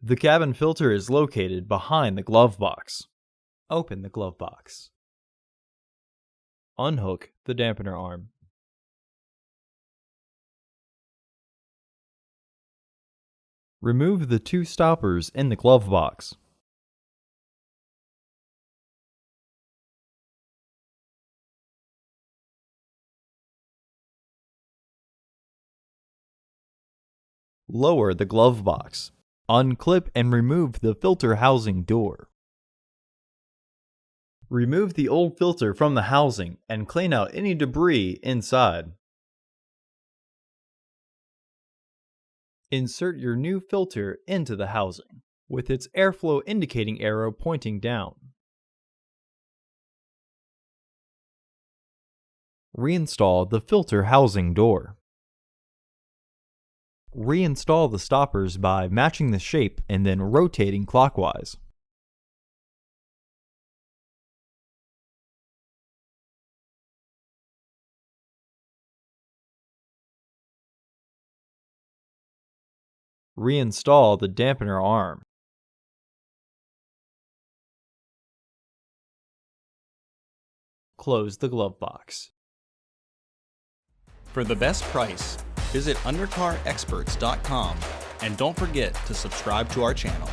The cabin filter is located behind the glove box. Open the glove box. Unhook the dampener arm. Remove the two stoppers in the glove box. Lower the glove box. Unclip and remove the filter housing door. Remove the old filter from the housing and clean out any debris inside. Insert your new filter into the housing, with its airflow indicating arrow pointing down. Reinstall the filter housing door. Reinstall the stoppers by matching the shape and then rotating clockwise. Reinstall the dampener arm. Close the glove box. For the best price, visit undercarexperts.com and don't forget to subscribe to our channel.